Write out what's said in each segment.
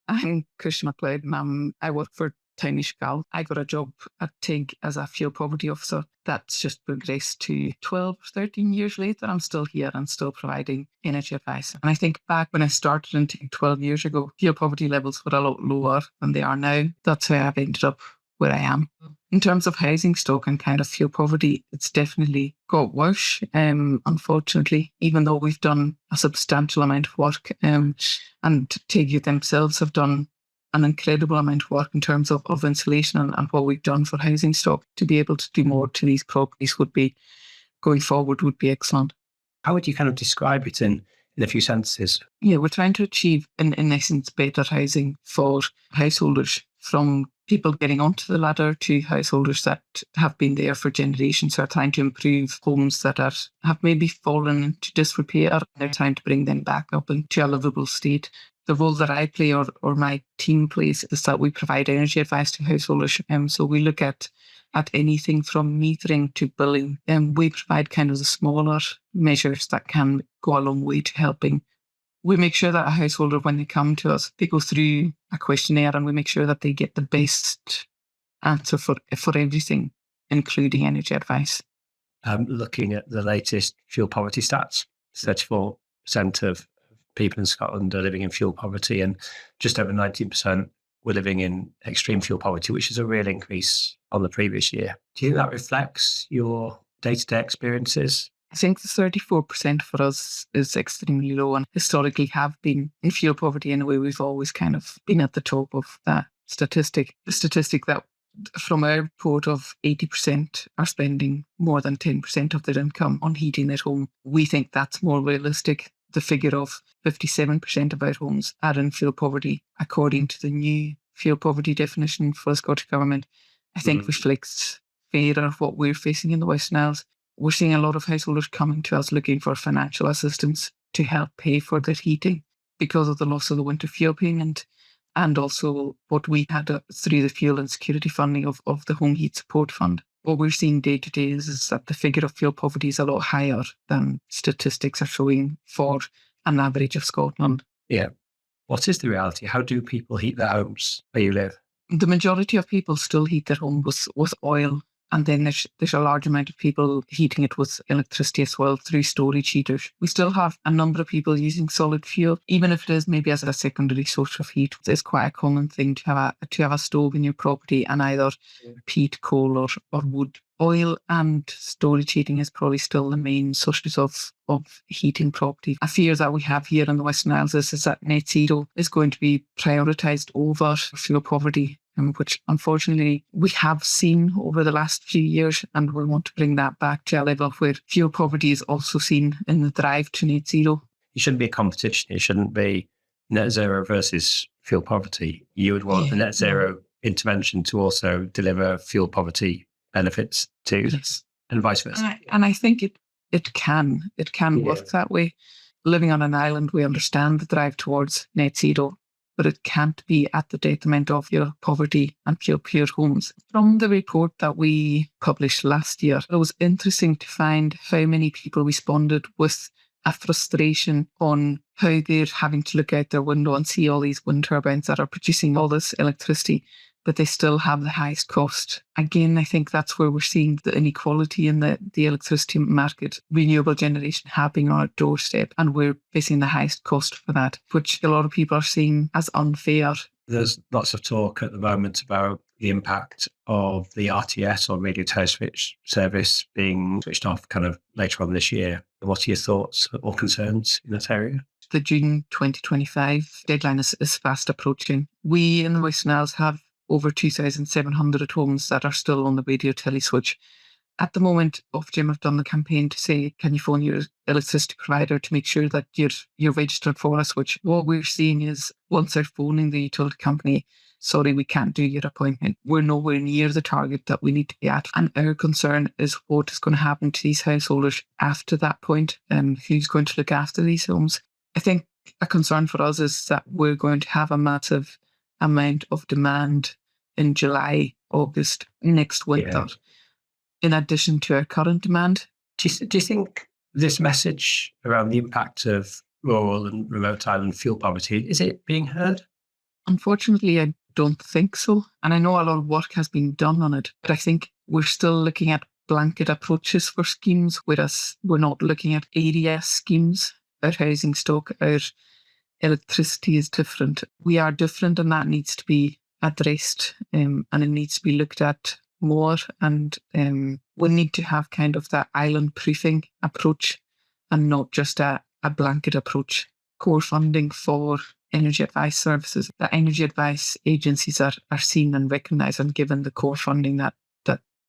I'm Kirsty MacLeod and I work for Tighean Innse Gall. I got a job at TIG as a fuel poverty officer. That's just progressed to 12, 13 years later. I'm still here and still providing energy advice. And I think back when I started in TIG 12 years ago, fuel poverty levels were a lot lower than they are now. That's how I've ended up where I am. In terms of housing stock and kind of fuel poverty, it's definitely got worse, unfortunately, even though we've done a substantial amount of work. And TIG themselves have done an incredible amount of work in terms of insulation and what we've done for housing stock. To be able to do more to these properties going forward would be excellent. How would you kind of describe it in a few sentences? Yeah, we're trying to achieve, in essence, better housing for householders, from people getting onto the ladder to householders that have been there for generations, are trying to improve homes that have maybe fallen into disrepair. They're trying to bring them back up into a livable state. The role that I play or my team plays is that we provide energy advice to householders. So we look at anything from metering to billing. We provide kind of the smaller measures that can go a long way to helping. We make sure that a householder, when they come to us, they go through a questionnaire and we make sure that they get the best answer for everything, including energy advice. Looking at the latest fuel poverty stats, 34% of people in Scotland are living in fuel poverty, and just over 19% were living in extreme fuel poverty, which is a real increase on the previous year. Do you think that reflects your day-to-day experiences? I think the 34% for us is extremely low, and historically have been in fuel poverty anyway. We've always kind of been at the top of that statistic. The statistic that from our report of 80% are spending more than 10% of their income on heating their home. We think that's more realistic. The figure of 57% of our homes are in fuel poverty, according to the new fuel poverty definition for the Scottish Government, I think reflects fairer what we're facing in the Western Isles. We're seeing a lot of householders coming to us looking for financial assistance to help pay for their heating because of the loss of the winter fuel payment, and also what we had through the fuel insecurity funding of the Home Heat Support Fund. What we're seeing day to day is that the figure of fuel poverty is a lot higher than statistics are showing for an average of Scotland. Yeah. What is the reality? How do people heat their homes where you live? The majority of people still heat their home with oil. And then there's a large amount of people heating it with electricity as well through storage heaters. We still have a number of people using solid fuel, even if it is maybe as a secondary source of heat. It's quite a common thing to have a stove in your property and either peat, coal or wood. Oil and storage heating is probably still the main sources of heating property. A fear that we have here in the Western Isles is that net zero is going to be prioritised over fuel poverty, which unfortunately we have seen over the last few years, and we want to bring that back to a level where fuel poverty is also seen in the drive to net zero. It shouldn't be a competition. It shouldn't be net zero versus fuel poverty. You would want the net zero intervention to also deliver fuel poverty benefits too, and vice versa. And I think it can work that way. Living on an island, we understand the drive towards net zero, but it can't be at the detriment of your poverty and pure homes. From the report that we published last year, it was interesting to find how many people responded with a frustration on how they're having to look out their window and see all these wind turbines that are producing all this electricity, but they still have the highest cost. Again, I think that's where we're seeing the inequality in the electricity market. Renewable generation happening on our doorstep, and we're facing the highest cost for that, which a lot of people are seeing as unfair. There's lots of talk at the moment about the impact of the RTS or radio teleswitch service being switched off kind of later on this year. What are your thoughts or concerns in that area? The June 2025 deadline is fast approaching. We in the Western Isles have over 2,700 homes that are still on the radio teleswitch. At the moment, Ofgem have done the campaign to say, can you phone your electricity provider to make sure that you're registered for a switch? What we're seeing is once they're phoning the utility company, sorry, we can't do your appointment. We're nowhere near the target that we need to be at. And our concern is what is going to happen to these householders after that point, and who's going to look after these homes. I think a concern for us is that we're going to have a massive amount of demand in July, August, next winter, in addition to our current demand. Do you think this message around the impact of rural and remote island fuel poverty, is it being heard? Unfortunately, I don't think so. And I know a lot of work has been done on it, but I think we're still looking at blanket approaches for schemes, whereas we're not looking at ADS schemes. Our housing stock, our electricity is different. We are different, and that needs to be addressed, and it needs to be looked at more. And we need to have kind of that island proofing approach and not just a blanket approach. Core funding for energy advice services, that energy advice agencies are seen and recognised and given the core funding that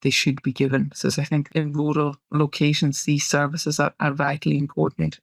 they should be given. So I think in rural locations, these services are vitally important.